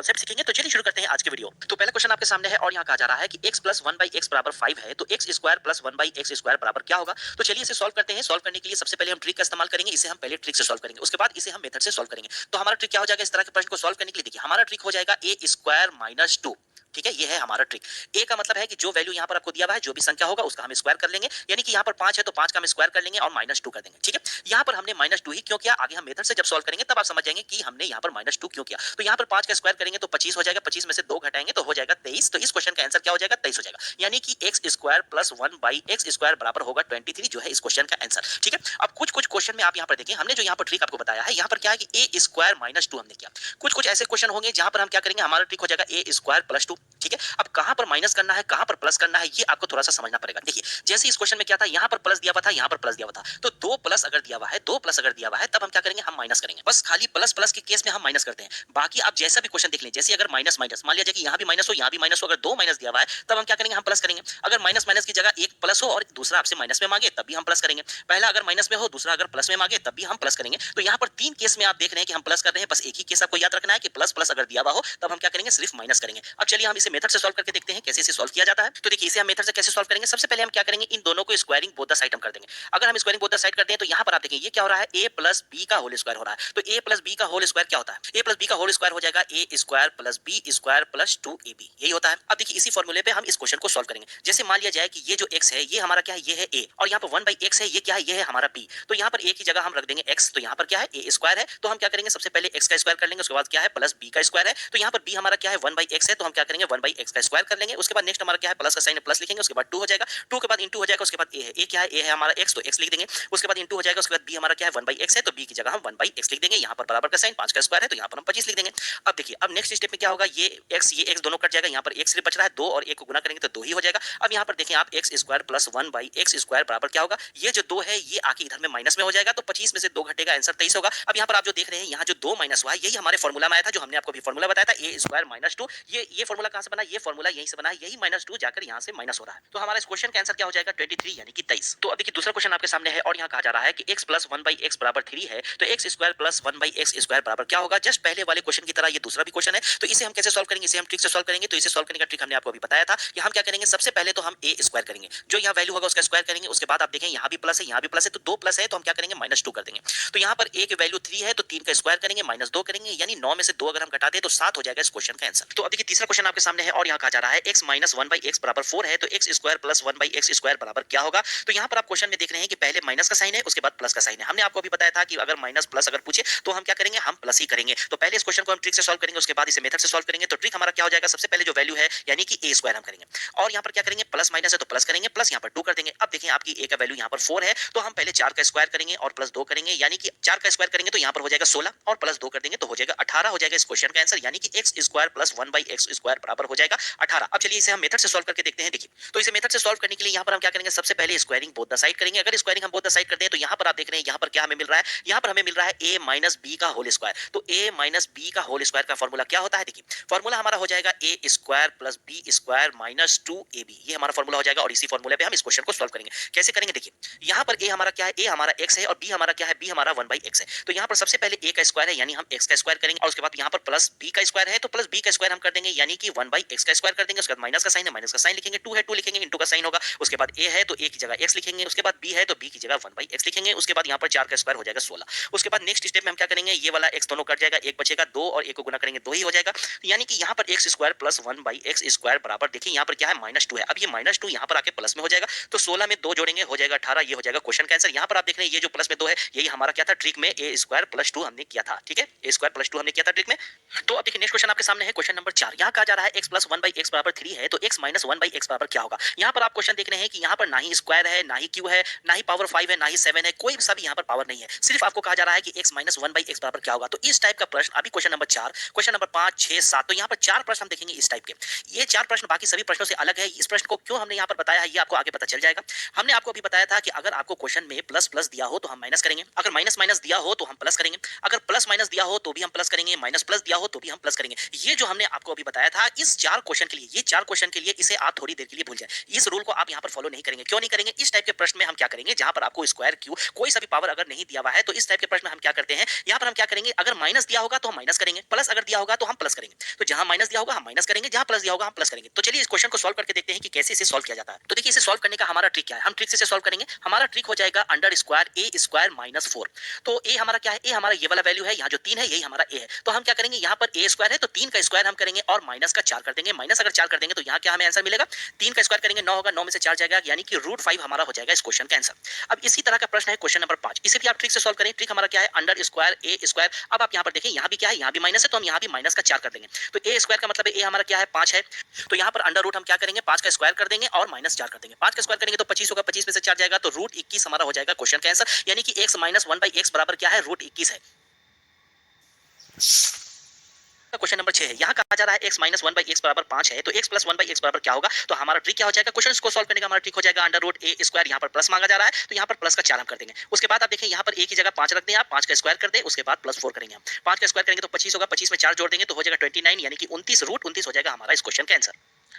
Concept सीखेंगे। तो चलिए शुरू करते हैं आज के वीडियो। तो पहला क्वेश्चन आपके सामने है और यहाँ कहा जा रहा है कि x प्लस 1/x बराबर 5 है, तो x square plus 1/x square बराबर क्या होगा। तो चलिए इसे सॉल्व करते हैं। सॉल्व करने के लिए सबसे पहले हम ट्रिक का इस्तेमाल करेंगे। इसे हम पहले ट्रिक से सॉल्व करेंगे, उसके बाद इसे हम मेथड से सॉल्व करेंगे। तो हमारा ट्रिक क्या हो जाएगा इस तरह के प्रश्न को सॉल्व करने के लिए। देखिए हमारा ट्रिक हो जाएगा ए स्क्वायर माइनस 2। ठीक है, ये है हमारा ट्रिक। ए का मतलब है कि जो वैल्यू यहाँ पर आपको दिया हुआ है, जो भी संख्या होगा उसका हम स्क्वायर कर लेंगे, यानी कि यहाँ पर 5 है तो 5 का हम स्क्वायर कर लेंगे और -2 कर देंगे। ठीक है, यहाँ पर हमने -2 ही क्यों किया, आगे हम मेथड से जब सॉल्व करेंगे तब आप समझ जाएंगे कि हमने यहाँ पर -2 क्यों किया। तो यहाँ पर 5 का स्क्वायर करेंगे तो 25 हो जाएगा, 25 में से 2 घटाएंगे तो हो जाएगा 23। तो इस क्वेश्चन का आंसर क्या हो जाएगा, 23 हो जाएगा, यानी कि x square plus 1/x square बराबर होगा 23, जो है इस क्वेश्चन का आंसर। ठीक है, अब कुछ कुछ क्वेश्चन में आप यहाँ पर देखें, हमने जो यहाँ पर ट्रिक आपको बताया है, यहाँ पर क्या है कि ए स्क्वायर माइनस 2 हमने किया। कुछ कुछ ऐसे क्वेश्चन होंगे जहां पर हम क्या करेंगे, हमारा ट्रिक हो जाएगा ए स्क्वायर प्लस 2। ठीक है, अब कहां पर माइनस करना है कहां पर प्लस करना है ये आपको थोड़ा सा समझना पड़ेगा। देखिए जैसे इस क्वेश्चन में क्या था, यहाँ पर प्लस दिया हुआ था, यहाँ पर प्लस दिया हुआ था, तो 2 प्लस अगर दिया हुआ है, 2 प्लस अगर दिया हुआ है, तब हम क्या करेंगे, हम माइनस करेंगे। बस खाली प्लस प्लस के केस में हम माइनस करते हैं। बाकी आप जैसा भी क्वेश्चन देख लें, जैसे अगर माइनस माइनस मान लीजिए कि यहाँ भी माइनस हो यहाँ भी माइनस हो, अगर 2 माइनस दिया हुआ है तब हम क्या करेंगे, हम प्लस करेंगे। अगर माइनस माइनस की जगह एक प्लस हो और दूसरा आपसे माइनस में मांगे तब भी हम प्लस करेंगे। पहला अगर माइनस में हो, दूसरा अगर प्लस में मांगे तब भी हम प्लस करेंगे। तो यहाँ पर 3 केस में आप देख रहे हैं कि हम प्लस कर रहे हैं। बस एक ही केस आपको याद रखना है कि प्लस प्लस अगर दिया हुआ हो तब हम क्या करेंगे, सिर्फ माइनस करेंगे। अब चलिए हम इसे मेथड से सॉल्व करके देखते हैं कैसे इसे सॉल्व किया जाता है। तो देखिए इसे हम मेथड से कैसे सॉल्व करेंगे, सबसे पहले हम क्या करेंगे, इन दोनों को स्क्वायरिंग बोथ द साइड हम कर देंगे। अगर हम स्क्वायरिंग बोथ द साइड करते हैं तो यहाँ पर आप देखें ये क्या हो रहा है, a प्लस बी का होल स्क्वायर हो रहा है। तो a प्लस बी का होल स्क्वायर क्या होता है, a प्लस बी का होल स्क्वायर हो जाएगा a square plus B square plus 2ab, यही होता है। अब देखिए इसी फॉर्मूले पे हम इस क्वेश्चन को सॉल्व करेंगे। जैसे मान लिया जाए कि ये जो x है ये हमारा क्या है, ये है a, और यहाँ पर 1/x है, ये क्या है, ये है हमारा b। तो यहाँ पर a की जगह हम रख देंगे x, तो यहाँ पर क्या है a स्क्वायर है, तो हम क्या करेंगे, सबसे पहले x का स्क्वायर कर लेंगे, उसके बाद क्या है प्लस b का स्क्वायर है, तो यहाँ पर b हमारा क्या है 1/x है, तो हम क्या करेंगे 1/x का स्क्वायर कर लेंगे। उसके बाद नेक्स्ट हमारा क्या है, प्लस का साइन प्लस लिखेंगे, उसके बाद 2 हो जाएगा, 2 के बाद इंटू हो जाएगा, उसके बाद a है, a क्या है, a है हमारा x, तो x लिख देंगे। उसके बाद इंटू हो जाएगा, उसके बाद b हमारा क्या है 1/x है, तो b की जगह हम 1/x लिख देंगे। यहाँ पर बराबर का साइन 5 का स्क्वायर है, तो यहाँ पर हम 25 लिख देंगे। अब देखिए अब नेक्स्ट स्टेप में क्या होगा, ये x दोनों कट जाएगा, यहाँ पर x सिर्फ बच रहा है, 2 और 1 को गुना करेंगे तो 2 ही हो जाएगा। अब यहाँ पर देखें आप x square plus 1/x square बराबर क्या होगा, ये जो 2 है ये आके इधर में माइनस में हो जाएगा, तो 25 में से 2 घटेगा, आंसर 23 होगा। अब यहाँ पर आप जो देख रहे हैं, यहाँ जो 2 माइनस हुआ है यही हमारे फॉर्मूला में आया था, जो हमने आपको भी फॉर्मूला बताया था a स्क्वायर माइनस 2। ये फॉर्मूला कहाँ से बना, ये फॉर्मूला यहीं से बना है, यही -2 जाकर यहाँ से माइनस हो रहा है। तो हमारा इस क्वेश्चन का आंसर क्या हो जाएगा 23, यानी कि 23। तो अब देखिए दूसरा क्वेश्चन आपके सामने है और यहाँ कहा जा रहा है कि x प्लस 1/x बराबर 3 है, तो x square plus 1/x square बराबर क्या होगा। जस्ट पहले वाले क्वेश्चन की तरह ये दूसरा भी क्वेश्चन है, तो इसे हम कैसे सॉल्व करेंगे, इसे हम ट्रिक से सॉल्व करेंगे। तो इसे सॉल्व करने का ट्रिक हमने आपको अभी बताया था कि हम क्या करेंगे, सबसे पहले तो हम a स्क्वायर करेंगे, जो यहाँ वैल्यू होगा उसका स्क्वायर करेंगे। उसके बाद आप देखें यहाँ भी प्लस है यहाँ भी प्लस है, तो 2 प्लस है तो हम क्या करेंगे -2 कर देंगे। तो यहाँ पर a की वैल्यू 3 है, तो 3 का स्क्वायर करेंगे, -2 करेंगे, यानी 9 में से 2 अगर हम घटा दें तो 7 हो जाएगा इस क्वेश्चन का आंसर। तो अब देखिए तीसरा क्वेश्चन आपके सामने है और यहाँ कहा जा रहा है x माइनस 1/x बराबर 4 है, तो x square plus 1/x square बराबर क्या होगा। तो यहाँ पर आप क्वेश्चन में देख रहे हैं कि पहले माइनस का साइन है, उसके बाद प्लस का साइन है। हमने आपको अभी बताया था कि अगर माइनस प्लस अगर पूछे तो हम क्या करेंगे, हम प्लस ही करेंगे। तो पहले इस क्वेश्चन को हम ट्रिक से सॉल्व करेंगे, उसके बाद इसे मेथड से सॉल्व करेंगे। तो ट्रिक हमारा क्या हो जाएगा, सबसे पहले जो वैल्यू है यानी कि a स्क्वायर हम करेंगे, और यहाँ पर क्या करेंगे, प्लस माइनस है तो प्लस करेंगे, प्लस यहाँ पर 2 कर देंगे। अब देखिए आपकी a का वैल्यू यहाँ पर 4 है, तो हम पहले 4 का स्क्वायर करेंगे और प्लस 2 करेंगे, यानी कि 4 का स्क्वायर करेंगे तो यहाँ पर हो जाएगा 16 और प्लस 2 कर देंगे तो हो जाएगा 18, हो जाएगा इस क्वेश्चन का आंसर, यानी कि x square plus 1/x square बराबर हो जाएगा 18। अब चलिए इसे हम मेथड से सॉल्व करके देखते हैं। देखिए तो इसे मेथड से सॉल्व करने के लिए यहाँ पर हम क्या करेंगे, सबसे पहले स्क्वायरिंग बोथ द साइड करेंगे। अगर स्क्वायरिंग हम बोथ द साइड करते हैं तो यहाँ पर आप देख रहे हैं यहाँ पर क्या हमें मिल रहा है, यहाँ पर हमें मिल रहा है a माइनस बी का होल स्क्वायर। तो a माइनस बी का होल स्क्वायर का फॉर्मूला क्या होता है, देखिए फॉर्मूला हमारा हो जाएगा a square plus B square minus 2ab, ये हमारा फॉर्मूला हो जाएगा। और इसी फॉर्मूले पे हम इस क्वेश्चन को सॉल्व करेंगे। कैसे करेंगे, देखिए यहाँ पर a हमारा क्या है, a हमारा x है और b हमारा क्या है, b हमारा 1/x है। तो यहाँ पर सबसे पहले a का स्क्वायर है, यानी हम x का स्क्वायर करेंगे, और उसके बाद यहाँ पर प्लस b का स्क्वायर है, तो प्लस b का स्क्वायर हम कर देंगे, यानी कि 1/x का स्क्वायर कर देंगे। उसके बाद माइनस का साइन है, माइनस का साइन लिखेंगे, 2 है 2 लिखेंगे, इंटू का साइन होगा। उसके बाद a है तो a की जगह x लिखेंगे, उसके बाद b है तो b की जगह 1/x लिखेंगे। उसके बाद यहाँ पर 4 का स्क्वायर हो जाएगा 16। उसके बाद नेक्स्ट स्टेप में हम क्या करेंगे, ये वाला x दोनों कट जाएगा, एक बचेगा 2 और 1 को गुना करेंगे 2 ही हो जाएगा, यानी कि यहाँ पर x square plus 1/x square बराबर देखिए यहाँ पर क्या है -2 है। अब ये -2 यहाँ पर आके प्लस में हो जाएगा, तो 16 में 2 जोड़ेंगे हो जाएगा 18, ये हो जाएगा क्वेश्चन का आंसर। यहाँ पर आप देख रहे हैं ये जो प्लस में 2 है यही हमारा क्या था, ट्रिक में a स्क्वायर प्लस 2 हमने किया था। ठीक है, a स्क्वायर प्लस 2 हमने किया था ट्रिक में। तो अब देखिए नेक्स्ट क्वेश्चन आपके सामने है क्वेश्चन नंबर 4। यहाँ कहा जा रहा है x प्लस 1/x बराबर 3 है, तो x माइनस 1/x बराबर क्या होगा। यहाँ पर आप क्वेश्चन देख रहे हैं कि यहाँ पर ना ही स्क्वायर है, ना ही क्यू है, ना ही पावर 5 है, ना ही 7 है, कोई सा भी यहाँ पर पावर नहीं है। सिर्फ आपको कहा जा रहा है कि x माइनस 1/x बराबर क्या होगा। तो इस टाइप का प्रश्न अभी क्वेश्चन नंबर 4, क्वेश्चन नंबर 5, 6, 7, तो यहाँ पर 4 प्रश्न हम देखेंगे इस टाइप के। ये 4 प्रश्न बाकी सभी प्रश्नों से अलग है। इस प्रश्न को क्यों हमने यहाँ पर बताया है ये आपको आगे पता चल जाएगा। हमने आपको अभी बताया था कि अगर आपको क्वेश्चन में प्लस प्लस दिया हो तो हम माइनस करेंगे, अगर माइनस माइनस दिया हो तो हम प्लस करेंगे, अगर प्लस माइनस दिया हो तो भी हम प्लस करेंगे, माइनस प्लस दिया हो तो भी हम प्लस करेंगे। ये जो हमने आपको अभी बताया था इस 4 क्वेश्चन के लिए, ये 4 क्वेश्चन के लिए इसे आप थोड़ी देर के लिए भूल जाए। इस रूल को आप यहाँ पर फॉलो नहीं करेंगे। क्यों नहीं करेंगे? इस टाइप के प्रश्न में हम क्या करेंगे, जहाँ पर आपको स्क्वायर क्यू कोई सा भी पावर अगर नहीं दिया हुआ है, तो इस टाइप के प्रश्न में हम क्या करते हैं, यहाँ पर हम क्या करेंगे, अगर माइनस दिया होगा तो हम माइनस करेंगे, प्लस अगर दिया होगा तो हम प्लस करेंगे। तो जहां माइनस दिया होगा हम माइनस करेंगे, जहां प्लस दिया होगा हम प्लस करेंगे। तो चलिए इस क्वेश्चन को सॉल्व करके देखते हैं कि कैसे इसे सॉल्व किया जाता है। तो देखिए, इसे सॉल्व करने का हमारा ट्रिक क्या है, हम ट्रिक से सॉल्व करेंगे। हमारा ट्रिक हो जाएगा अंडर स्क्वायर ए स्क्वायर माइनस 4। तो ए हमारा क्या है, ए हमारा ये वाला वैल्यू है, यहाँ जो 3 है यही हमारा ए है। तो हम क्या करेंगे, यहाँ पर ए स्क्वायर है तो 3 का स्क्वायर हम करेंगे और माइनस का 4 कर देंगे। माइनस अगर 4 कर देंगे तो यहाँ क्या हमें आंसर मिलेगा, 3 का स्क्वायर करेंगे 9 होगा, 9 में से 4 जाएगा, यानी कि √5 हमारा हो जाएगा इस क्वेश्चन का आंसर। अब इसी तरह का प्रश्न है क्वेश्चन नंबर 5। इसे भी आप ट्रिक से सॉल्व करें। ट्रिक हमारा क्या है, अंडर स्क्वायर ए स्क्वायर। अब आप यहाँ पर देखें, यहाँ भी क्या है, यहाँ भी माइनस है, तो हम यहाँ भी माइनस का 4 कर देंगे। तो ए स्क्वायर का मतलब ए हमारा क्या है, 5 है। तो यहाँ पर अंडर रूट हम क्या करेंगे, 5 का स्क्वायर कर देंगे और माइनस 4 कर देंगे। 5 का स्क्वायर करेंगे तो 25 होगा, 25 में से 4 जाएगा तो √21 हमारा हो जाएगा क्वेश्चन का आंसर। यानी कि x माइनस 1/x बराबर क्या है, √21 है। क्वेश्चन नंबर 6 है, यहाँ कहा जा रहा है x माइनस 1/x बराबर 5 है, तो x प्लस 1/x बराबर क्या होगा। तो हमारा ट्रिक क्या हो जाएगा, क्वेश्चन को सॉल्व करने का हमारा ट्रिक हो जाएगा अंडर रूट ए स्क्वायर। यहाँ पर प्लस मांगा जा रहा है तो यहाँ पर प्लस का 4 हम कर देंगे। उसके बाद आप देखें, यहाँ पर a की जगह 5 रख दें, आप 5 का स्क्वायर कर दें, उसके बाद प्लस 4 करेंगे। हम 5 का स्क्वायर करेंगे तो 25 होगा, 25 में 4 जोड़ देंगे तो हो जाएगा 29, यानी कि 29 √29 हो जाएगा हमारा इस क्वेश्चन का आंसर।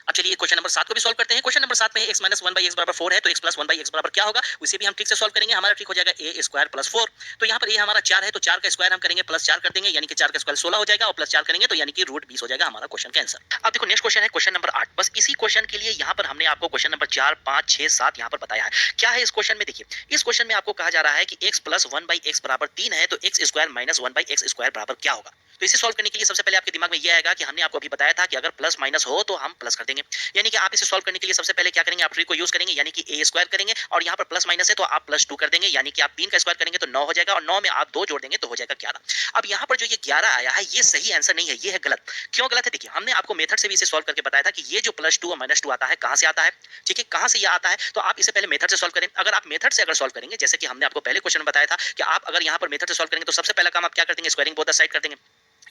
अब चलिए क्वेश्चन नंबर 7 को भी सॉल्व करते हैं। क्वेश्चन नंबर 7 में x माइनस 1/x बराबर 4 है, तो x प्लस 1/x बराबर क्या होगा, उसे भी हम ट्रिक से सॉल्व करेंगे। हमारा ट्रिक हो जाएगा a स्क्वायर प्लस 4। तो यहाँ पर a हमारा 4 है, तो 4 का स्क्वायर हम करेंगे प्लस 4 कर देंगे, यानी कि 4 का स्क्वायर 16 हो जाएगा और प्लस 4 करेंगे तो यानी कि √20 हो जाएगा हमारा क्वेश्चन का आंसर। अब देखो नेक्स्ट क्वेश्चन है क्वेश्चन नंबर 8। बस इसी क्वेश्चन के लिए यहाँ पर हमने आपको क्वेश्चन नंबर 4, 5, 6, 7 यहाँ पर बताया है। क्या है इस क्वेश्चन में, देखिए इस क्वेश्चन में आपको कहा जा रहा है कि x प्लस 1/x बराबर 3 है, तो x square minus 1/x square बराबर क्या होगा। तो इसे सॉल्व करने के लिए सबसे पहले आपके दिमाग में ये आएगा कि हमने आपको अभी बताया था कि अगर प्लस माइनस हो तो हम प्लस कर देंगे। यानी कि आप इसे सॉल्व करने के लिए सबसे पहले क्या करेंगे, आप ट्रिक को यूज करेंगे, यानी कि a स्क्वायर करेंगे और यहाँ पर प्लस माइनस है तो आप प्लस 2 कर देंगे, यानी कि आप 3 का स्क्वायर करेंगे तो 9 हो जाएगा और 9 में आप 2 जोड़ देंगे तो हो जाएगा 11। अब यहाँ पर जो ये 11 आया है ये सही आंसर नहीं है, ये है गलत। क्यों गलत है, देखिए हमने आपको मेथड से भी इसे सॉल्व करके बताया था कि ये जो +2 और -2 आता है कहाँ से आता है, ठीक है, कहाँ से ये आता है। तो आप इसे पहले मेथड से सॉल्व करें। अगर आप मेथड से अगर सॉल्व करेंगे, जैसे कि हमने आपको पहले क्वेश्चन में बताया था कि आप अगर यहाँ पर मेथड से सॉल्व करेंगे तो सबसे पहला काम आप क्या कर देंगे, स्क्वायरिंग बोथ द साइड कर देंगे।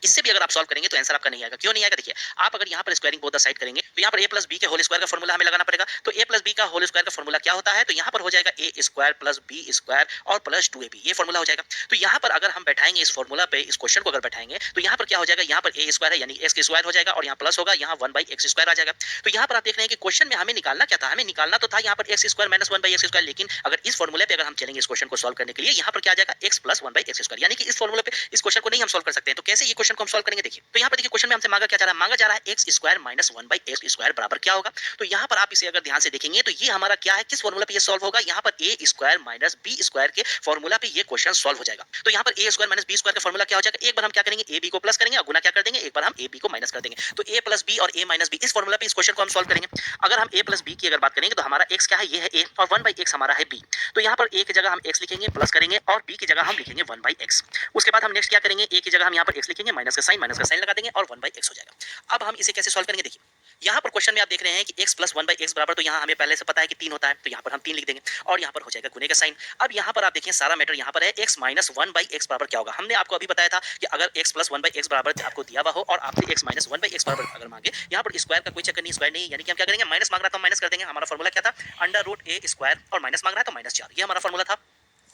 इससे भी अगर आप सॉल्व करेंगे तो आंसर आपका नहीं आएगा। क्यों नहीं आएगा, देखिए आप अगर यहाँ पर स्क्वायरिंग बोथ द साइड करेंगे तो यहाँ पर a प्लस बी के होल स्क्वायर का फॉर्मूला हमें लगाना पड़ेगा। तो a प्लस बी का होल स्क्वायर का फॉर्मूला क्या होता है, तो यहाँ पर हो जाएगा a square plus B square और प्लस 2ab, ये फॉर्मूला हो जाएगा। तो यहाँ पर अगर हम बैठाएंगे इस फॉर्मूला पे, इस क्वेश्चन को अगर बैठाएंगे तो यहाँ पर क्या हो जाएगा, यहाँ पर a स्क्वायर है यानी x के स्क्वायर हो जाएगा और यहाँ प्लस होगा, यहाँ 1/x स्क्वायर आ जाएगा। तो यहाँ पर आप देख रहे हैं कि क्वेश्चन में हमें निकालना क्या था, हमें निकालना तो था यहाँ पर x square minus 1/x square, लेकिन अगर इस फॉर्मूले पे अगर हम चलेंगे इस क्वेश्चन को सॉल्व करने के लिए, यहाँ पर क्या आ जाएगा x प्लस 1/x स्क्वायर, यानी कि इस फॉर्मूले पे इस क्वेश्चन को नहीं हम सॉल्व कर सकते हैं। तो कैसे ये क्वेश्चन को हम सॉल्व करेंगे, देखिए तो यहाँ पर देखिए क्वेश्चन में हमसे मांगा क्या जा रहा है, मांगा जा रहा है x square minus 1/x square बराबर क्या होगा। तो यहाँ पर आप इसे अगर ध्यान से देखेंगे तो ये हमारा क्या है, किस फॉर्मूला पे ये सॉल्व होगा, यहाँ पर a square minus b square के फॉर्मूला पे ये क्वेश्चन सॉल्व हो जाएगा। तो यहाँ पर a square minus b square का फॉर्मूला क्या हो जाएगा, एक बार हम क्या करेंगे ab को प्लस करेंगे और गुना क्या कर देंगे, एक बार हम ab को माइनस कर देंगे। तो a प्लस b और a माइनस b, इस फॉर्मूला पे इस क्वेश्चन को हम सॉल्व करेंगे। अगर हम a प्लस b की अगर बात करेंगे तो हमारा x क्या है, ये है a और 1/x हमारा है b। तो यहाँ पर a की जगह हम x लिखेंगे प्लस करेंगे और b की जगह हम लिखेंगे 1/x। उसके बाद हम नेक्स्ट क्या करेंगे, a की जगह हम यहाँ पर x लिखेंगे, माइनस का साइन लगा देंगे और 1/x हो जाएगा। अब हम इसे कैसे सॉल्व करेंगे, देखिए यहाँ पर क्वेश्चन में आप देख रहे हैं कि x प्लस 1/x बराबर, तो यहाँ हमें पहले से पता है कि 3 होता है, तो यहाँ पर हम 3 लिख देंगे और यहाँ पर हो जाएगा गुने का साइन। अब यहाँ पर आप देखिए सारा मैटर यहाँ पर है, x माइनस 1/x बराबर क्या होगा। हमने आपको अभी बताया था कि अगर x प्लस 1/x बराबर आपको दिया हुआ हो और आपसे x माइनस 1/x बराबर अगर मांगे, यहाँ पर स्क्वायर का कोई चक्कर नहीं, स्क्वायर नहीं, यानी कि हम क्या करेंगे, माइनस मांग रहा था माइनस कर देंगे। हमारा फॉर्मूला क्या था, अंडर रूट a स्क्वायर और माइनस मांग रहा है तो माइनस 4, ये हमारा फॉर्मूला था।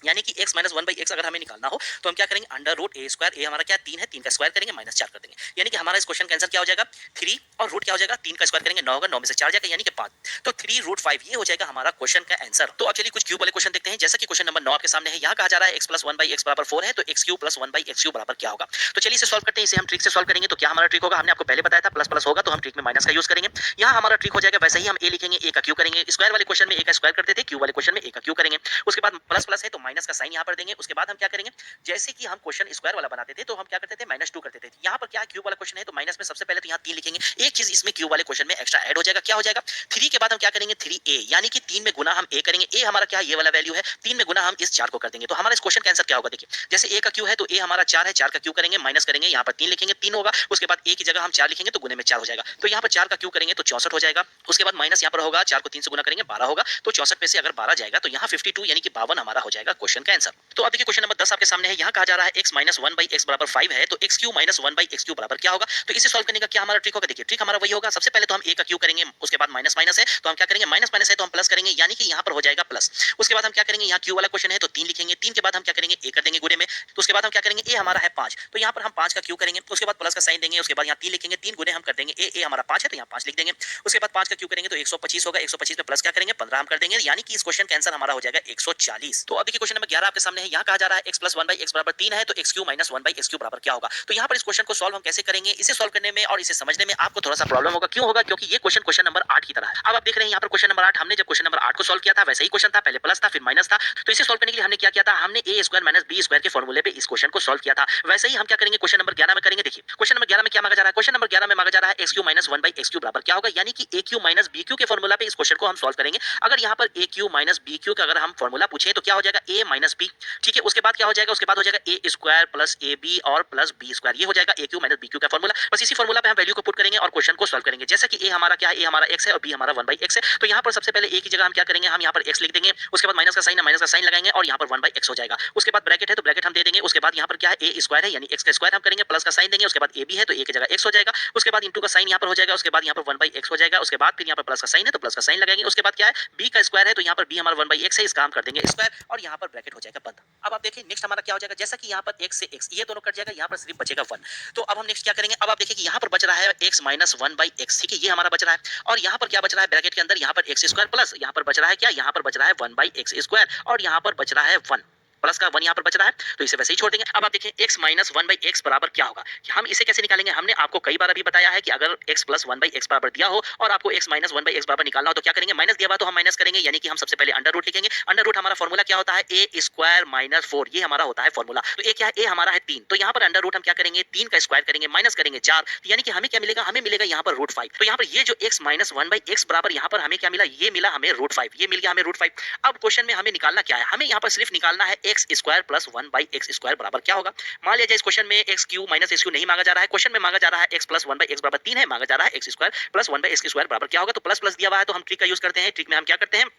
यानी कि x माइनस 1/x अगर हमें निकालना हो तो हम क्या करेंगे, under root a square, a हमारा क्या 3 है, 3 का स्क्वायर करेंगे माइनस 4 कर देंगे, यानी कि हमारा इस क्वेश्चन का आंसर क्या हो जाएगा 3 और रूट क्या हो जाएगा, 3 का स्क्वायर करेंगे 9 होगा, 9 में से 4 जाएगा यानी कि 5, तो 3√5 ये हो जाएगा हमारा क्वेश्चन का आंसर। तो अब चलिए कुछ क्यूब वाले क्वेश्चन देखते हैं। जैसा कि क्वेश्चन नंबर 9 आपके सामने है, यहाँ कहा जा रहा है x प्लस 1/x बराबर 4 है, तो x क्यूब प्लस 1/x बराबर क्या होगा। तो चलिए इसे सॉल्व करते हैं। इसे हम ट्रिक से सॉल्व करेंगे तो क्या हमारा ट्रिक होगा, हमने आपको पहले बताया था प्लस प्लस होगा तो हम ट्रिक में माइनस का यूज करेंगे। यहाँ हमारा ट्रिक हो जाएगा वैसे ही, हम a लिखेंगे, a का क्यू करेंगे। स्क्वायर वाले क्वेश्चन में a का स्क्वायर करते थे, क्यू वाले क्वेश्चन में a का क्यू करेंगे। उसके बाद प्लस प्लस है तो माइनस का साइन यहाँ पर देंगे। उसके बाद हम क्या करेंगे, जैसे कि हम क्वेश्चन स्क्वायर वाला बनाते थे तो हम क्या करते थे, -2 करते थे। यहाँ पर क्या है, क्यूब वाला क्वेश्चन है तो माइनस में सबसे पहले तो यहाँ 3 लिखेंगे। एक चीज इसमें क्यूब वाले क्वेश्चन में एक्स्ट्रा ऐड हो जाएगा, क्या हो जाएगा 3 के बाद हम क्या करेंगे 3a, यानी कि 3 में गुना हम a करेंगे। a हमारा क्या है, ये वाला वैल्यू है, 3 में गुना हम इस 4 को कर देंगे। तो हमारा इस क्वेश्चन का आंसर क्या होगा, देखिए जैसे a का क्यू है तो a हमारा 4 है, 4 का क्यू करेंगे, माइनस करेंगे, यहाँ पर 3 लिखेंगे, 3 होगा। उसके बाद a की जगह हम 4 लिखेंगे तो गुने में 4 हो जाएगा। तो यहाँ पर 4 का क्यू करेंगे तो 64 हो जाएगा। उसके बाद माइनस यहाँ पर होगा, 4 को 3 से गुना करेंगे 12 होगा, तो 64 में से अगर 12 जाएगा तो यहाँ 52 यानी कि 52 हमारा हो जाएगा क्वेश्चन का आंसर। तो अब देखिए क्वेश्चन नंबर 10 आपके सामने है। यहाँ कहा जा रहा है x minus one by x बराबर 5 है, तो x Q minus one by x Q बराबर क्या होगा? तो इसे सॉल्व करने का क्या हमारा ट्रिक होगा? देखिए ट्रिक हमारा वही होगा, सबसे पहले तो हम a का क्यू करेंगे, उसके बाद माइनस माइनस है तो हम क्या करेंगे, माइनस माइनस है तो हम प्लस करेंगे, यानी कि यहाँ पर हो जाएगा प्लस। उसके बाद हम क्या करेंगे, यहाँ क्यू वाला क्वेश्चन है तो 3 लिखेंगे, 3 के बाद हम क्या करेंगे, a कर देंगे गुणे में, तो उसके बाद हम क्या करेंगे, a हमारा है 5, तो यहाँ पर हम 5 का क्यू करेंगे, उसके बाद प्लस का साइन देंगे, उसके बाद यहाँ 3 लिखेंगे, 3 गुणे हम कर देंगे a हमारा 5 है तो यहाँ 5 लिख देंगे, उसके बाद 5 का क्यू करेंगे तो 125 होगा, 125 में प्लस क्या करेंगे, 15 हम कर देंगे, यानी कि इस क्वेश्चन का आंसर हमारा हो जाएगा 140। तो अब देखिए क्वेश्चन नंबर 11 आपके सामने है। यहाँ कहा जा रहा है x plus one by x बराबर 3 है, तो x Q minus one by x Q बराबर क्या होगा? तो यहाँ पर इस क्वेश्चन को सॉल्व हम कैसे करेंगे, इसे सॉल्व करने में और इसे समझने में आपको थोड़ा सा प्रॉब्लम होगा। क्यों होगा? क्योंकि ये क्वेश्चन नंबर 8 की तरह है। अब आप देख रहे हैं यहाँ पर क्वेश्चन नंबर 8, हमने जब क्वेश्चन नंबर 8 को सॉल्व किया था वैसे ही क्वेश्चन था, पहले प्लस था फिर माइनस था। तो इसे सॉल्व करने के लिए हमने क्या किया था, हमने ए स्क्वायर माइनस बी स्क्वायर के फॉर्मूले पे इस क्वेश्चन को सॉल्व किया था। वैसे ही हम क्या करेंगे क्वेश्चन नंबर 11 में करेंगे। देखिए क्वेश्चन नंबर 11 में क्या मांगा जा रहा है, क्वेश्चन नंबर 11 में मांगा जा रहा है x Q minus one by x Q बराबर क्या होगा, यानी कि ए क्यू माइनस बी क्यू के फॉर्मूला पे इस क्वेश्चन को हम सॉल्व करेंगे। अगर यहाँ पर ए क्यू माइनस बी क्यू का अगर हम फॉर्मूला पूछे तो क्या हो जाएगा, ए माइनस बी, ठीक है। उसके बाद क्या हो जाएगा, उसके बाद हो जाएगा ए स्क्वायर प्लस ए बी और प्लस बी स्क्वायर, ये हो जाएगा ए क्यू माइनस बी क्यू का फॉर्मूला। बस इसी फॉर्मूला पे हम वैल्यू को पुट करेंगे और क्वेश्चन को सॉल्व करेंगे। जैसा कि ए हमारा क्या है, ए हमारा एक्स है और बी हमारा वन बाई एक्स है, तो यहाँ पर सबसे पहले ए की जगह हम क्या करेंगे, हम यहाँ पर एक्स लिख देंगे, उसके बाद माइनस का साइन है, माइनस का साइन लगाएंगे और यहाँ पर वन बाई एक्स हो जाएगा। उसके बाद ब्रैकेट है तो ब्रैकेट हम दे देंगे, उसके बाद यहाँ पर क्या है, ए स्क्वायर है यानी एक्स का स्क्वायर हम करेंगे, प्लस का साइन देंगे, उसके बाद ए बी है तो ए की जगह एक्स हो जाएगा, उसके बाद इंटू का साइन यहाँ पर हो जाएगा, उसके बाद यहाँ पर वन बाई एक्स हो जाएगा, उसके बाद फिर यहाँ पर प्लस का साइन है तो प्लस का साइन लगाएंगे, उसके बाद क्या है, बी का स्क्वायर है तो यहाँ पर बी हमारा वन बाई एक्स है, इसका हम कर देंगे स्क्वायर और यहाँ पर ब्रैकेट हो जाएगा बंद। अब आप देखिए नेक्स्ट हमारा क्या हो जाएगा, जैसा कि यहाँ पर एक्स से एक्स ये दोनों कट जाएगा, यहाँ पर सिर्फ बचेगा वन। तो अब हम नेक्स्ट क्या करेंगे, अब आप देखिए कि यहाँ पर बच रहा है x minus one by x, ठीक है, ये हमारा बच रहा है और यहाँ पर क्या बच रहा है ब्रैकेट के अंदर, यहाँ पर एक्स स्क्वायर प्लस यहाँ पर बच रहा है क्या, यहाँ पर बच रहा है वन बाई एक्स स्क्वायर और यहाँ पर बच रहा है वन, प्लस का वन यहाँ पर बच रहा है तो इसे वैसे ही छोड़ देंगे। अब आप देखिए x minus one by x बराबर क्या होगा, हम इसे कैसे निकालेंगे, हमने आपको कई बार अभी बताया है कि अगर x plus one by x बराबर दिया हो और आपको x minus one by x बराबर निकालना हो तो क्या करेंगे, माइनस दिया हुआ तो हम माइनस करेंगे, यानी कि हम सबसे पहले अंडर रूट लिखेंगे। अंडर रूट हमारा फॉर्मूला क्या होता है, ए स्क्वायर माइनस फोर, ये हमारा होता है फॉर्मूला। तो ए क्या है, ए हमारा है 3, तो यहाँ पर अंडर रूट हम क्या करेंगे, 3 का स्क्वायर करेंगे, माइनस करेंगे 4, यानी कि हमें क्या मिलेगा, हमें मिलेगा यहाँ पर रूट 5। तो यहाँ पर ये जो x minus one by x बराबर यहाँ पर हमें क्या मिला, ये मिला हमें रूट 5, ये मिल गया हमें रूट 5। अब क्वेश्चन में हमें निकालना क्या है, हमें यहाँ पर सिर्फ निकालना है x square plus one by x square बराबर क्या होगा। मान लिया जाए इस क्वेश्चन में x Q minus x Q नहीं मांगा जा रहा है, क्वेश्चन में मांगा जा रहा है x plus one by x बराबर 3 है, मांगा जा रहा है x square plus one by x square बराबर क्या होगा। तो प्लस प्लस दिया हुआ है तो हम ट्रिक का यूज करते हैं, ट्रिक में हम क्या करते हैं,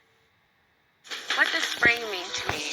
What does spring mean to me?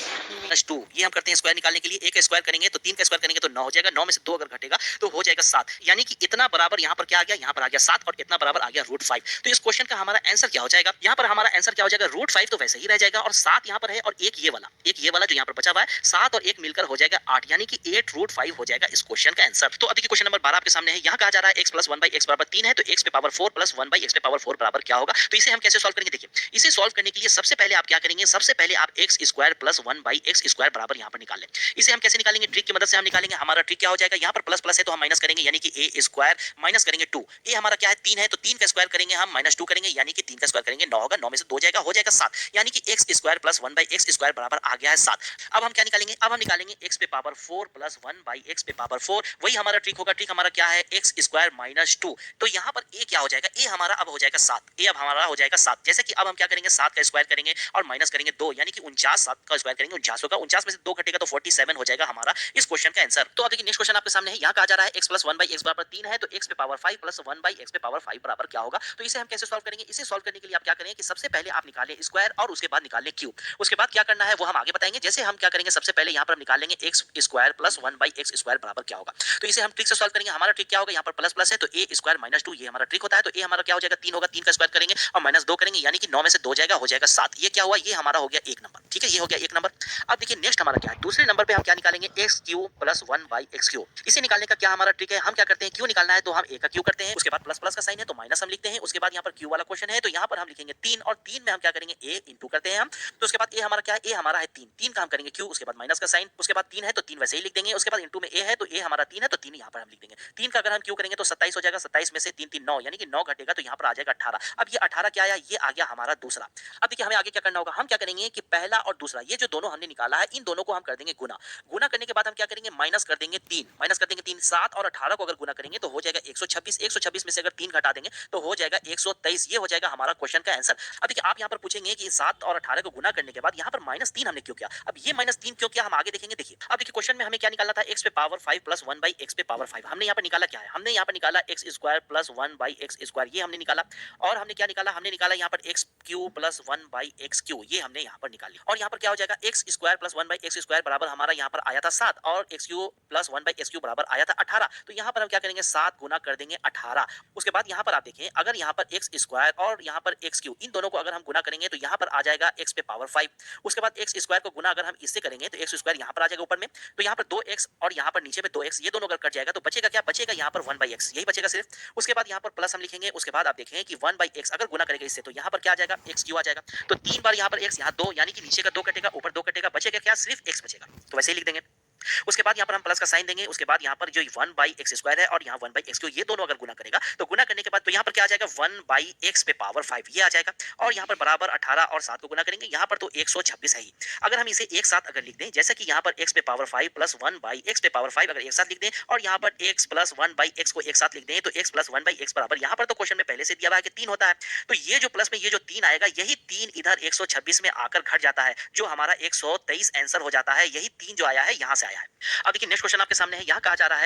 Plus 2 ये हम करते हैं स्क्वायर निकालने के लिए, एक का स्क्वायर करेंगे तो 3 का स्क्वायर करेंगे तो 9 हो जाएगा, 9 में से 2 अगर घटेगा तो हो जाएगा 7, यानी कि इतना बराबर यहाँ पर क्या आ गया, यहाँ पर आ गया 7 और इतना बराबर आ गया रूट 5। तो इस क्वेश्चन का हमारा आंसर क्या हो जाएगा, यहाँ पर हमारा आंसर क्या हो जाएगा, रूट 5 तो वैसे ही रह जाएगा और 7 यहाँ पर है और एक ये वाला जो यहाँ पर बचा हुआ है 7 और 1 मिलकर हो जाएगा 8, यानी कि 8 रूट 5 हो जाएगा इस क्वेश्चन का आंसर। तो अब देखिए क्वेश्चन नंबर 12 आपके सामने है। यहाँ कहा जा रहा है x plus one by x बराबर 3 है, तो x पे power 4 plus one by x पे पावर 4 बराबर क्या होगा। तो इसे हम कैसे सॉल्व करेंगे, देखिए इसे सॉल्व करने के लिए सबसे पहले आप क्या करेंगे, सबसे पहले आप x square plus one by x square बराबर यहाँ पर निकाल लें। इसे हम कैसे निकालेंगे, ट्रिक की मदद से हम निकालेंगे। हमारा ट्रिक क्या हो जाएगा, यहाँ पर प्लस प्लस है तो हम माइनस करेंगे, यानी कि ए स्क्वायर माइनस करेंगे 2, ए हमारा क्या है 3 है तो 3 का स्क्वायर करेंगे हम माइनस 2 करेंगे, यानी कि 3 का स्क्वायर करेंगे 9 होगा, 9 में से 2 जाएगा हो जाएगा 7, यानी कि x square plus one by x square बराबर आ गया है 7। अब हम क्या निकालेंगे, अब हम निकालेंगे एक्स पे power 4 plus one by x पे पावर 4, वही हमारा ट्रिक होगा। ट्रिक हमारा क्या है, एक्स स्क्वायर माइनस 2, तो यहाँ पर ए क्या हो जाएगा, ए हमारा अब हो जाएगा 7, ए अब हमारा हो जाएगा 7। जैसे कि अब हम क्या करेंगे, 7 का स्क्वायर करेंगे और माइनस करेंगे 2, यानी कि 49, 7 का स्क्वायर करेंगे 49 होगा, 49 में से 2 घटेगा तो 47 हो जाएगा हमारा इस क्वेश्चन का आंसर। तो अब देखिए नेक्स्ट क्वेश्चन आपके सामने है। यहाँ कहा जा रहा है x plus one by x बराबर 3 है, तो x पे power 5 plus one by x पे पावर 5 बराबर क्या होगा। तो इसे हम कैसे सॉल्व करेंगे, इसे सॉल्व करने के लिए आप क्या करेंगे कि सबसे पहले आप निकालें स्क्वायर और उसके बाद निकालें क्यूब, उसके बाद क्या करना है वो हम आगे बताएंगे। जैसे हम क्या करेंगे, सबसे पहले यहाँ पर हम निकालेंगे x square plus one by x square बराबर क्या होगा। तो इसे हम ट्रिक से सॉल्व करेंगे। हमारा ट्रिक क्या होगा, यहाँ पर प्लस प्लस है तो ए स्क्वायर माइनस 2 ये हमारा ट्रिक होता है। तो ए हमारा क्या हो जाएगा 3 होगा, 3 का स्क्वायर करेंगे और माइनस 2 करेंगे, यानी कि 9 में से 2 जाएगा हो जाएगा 7। ये क्या हुआ, ये हमारा हो गया 1 नंबर, ठीक है, ये हो गया 1 नंबर। अब देखिए नेक्स्ट हमारा क्या है, दूसरे नंबर पे हम क्या निकालेंगे, x Q plus one by x Q. इसे निकालने का क्या हमारा ट्रिक है, हम क्या करते हैं, क्यू निकालना है तो हम ए का क्यू करते हैं, उसके बाद प्लस प्लस का साइन है तो माइनस हम लिखते हैं, उसके बाद यहाँ पर क्यू वाला क्वेश्चन है तो यहाँ पर हम लिखेंगे 3 और 3 में हम क्या करेंगे ए इंटू करते हैं हम। तो उसके बाद ए हमारा क्या है, ए हमारा है 3, 3 का हम करेंगे क्यू, उसके बाद माइनस का साइन, उसके बाद 3 है तो 3 वैसे ही लिख देंगे, उसके बाद इंटू में ए है तो ए हमारा 3 है तो 3 यहाँ पर हम लिख देंगे। 3 का अगर हम क्यू करेंगे तो 27 हो जाएगा, 27 में से 3 3 9, यानी कि 9 घटेगा तो यहाँ पर आ जाएगा 18। अब ये 18 क्या आया, ये आ गया हमारा दूसरा। अब देखिए हमें आगे क्या करना होगा, हम क्या करेंगे कि पहला और दूसरा ये जो दोनों हमने निकाला है इन दोनों को हम कर देंगे गुना। गुना करने के बाद हम क्या करेंगे, माइनस कर देंगे 3, माइनस कर देंगे 3, 7 और 18 को अगर गुना करेंगे तो हो जाएगा 126, 126 में से अगर 3 घटा देंगे तो हो जाएगा 123, ये हो जाएगा हमारा क्वेश्चन का आंसर। अब देखिए आप यहाँ पर पूछेंगे कि 7 और 18 को गुना करने के बाद यहाँ पर -3 हमने क्यों किया, अब ये -3 क्यों किया हम आगे देखेंगे। देखिए अब देखिए क्वेश्चन में हमें क्या निकालना था, x पे power 5 plus one by x पे पावर 5। हमने यहाँ पर निकाला क्या है, हमने यहाँ पर निकाला x square plus one by x square, ये हमने निकाला। और हमने क्या निकाला, हमने निकाला यहाँ पर x Q plus one by x Q, ये हमने यहाँ पर निकाली। और यहाँ पर क्या हो जाएगा, x square square plus 1 by x square बराबर हमारा यहाँ पर आया था 7 और x Q plus 1 by x Q बराबर आया था 18। तो यहाँ पर हम क्या करेंगे 7 गुना कर देंगे 18। उसके बाद यहाँ पर आप देखें अगर यहाँ पर एक्स स्क्वायर और यहाँ पर एक्स क्यू इन दोनों को अगर हम गुना करेंगे तो यहाँ पर आ जाएगा एक्स पे पावर 5। उसके बाद एक्स स्क्वायर को गुना अगर हम इससे करेंगे तो एक्स स्क्वायर यहाँ पर आ जाएगा ऊपर में, तो यहाँ पर 2x और यहाँ पर नीचे में 2x, ये दोनों अगर कट जाएगा तो बचेगा क्या, बचेगा यहाँ पर 1 बाई एक्स, यही बचेगा सिर्फ। उसके बाद यहाँ पर प्लस हम लिखेंगे, उसके बाद आप देखेंगे कि 1 बाई एक्स अगर गुना करेंगे इससे तो यहाँ पर क्या आ जाएगा एक्स क्यू आ जाएगा। तो 3 बार यहाँ पर एक्स, यहाँ 2, यानी कि नीचे का 2 कटेगा ऊपर 2 कटेगा, बचेगा क्या, सिर्फ एक्स बचेगा, तो वैसे ही लिख देंगे। उसके बाद यहाँ पर हम प्लस का साइन देंगे, उसके बाद यहाँ पर जो 1 बाई एक्स स्क्वायर है और यहाँ 1 बाई एक्स क्यू, ये दोनों अगर गुना करेगा तो गुना करने के बाद तो यहाँ पर क्या आ जाएगा 1 बाई एक्स पे पावर 5 ये आ जाएगा, और यहाँ पर बराबर 18 और 7 को गुना करेंगे, यहाँ पर तो 126 है ही। अगर हम इसे एक साथ अगर लिख दें, जैसे कि यहाँ पर x पे पावर 5 प्लस 1 बाई एक्स पे पावर 5 अगर एक साथ लिख दें और यहाँ पर x प्लस 1 बाई एक्स को एक साथ लिख दें तो x प्लस 1 बाई एक्स बराबर, यहाँ पर तो क्वेश्चन में पहले से दिया हुआ है कि 3 होता है, तो ये जो प्लस में ये जो 3 आएगा यही 3 इधर 126 में आकर घट जाता है, जो हमारा 123 आंसर हो जाता है, यही 3 जो आया है यहाँ से आया है। अब देखिए नेक्स्ट क्वेश्चन आपके सामने है, यहाँ कहा जा रहा है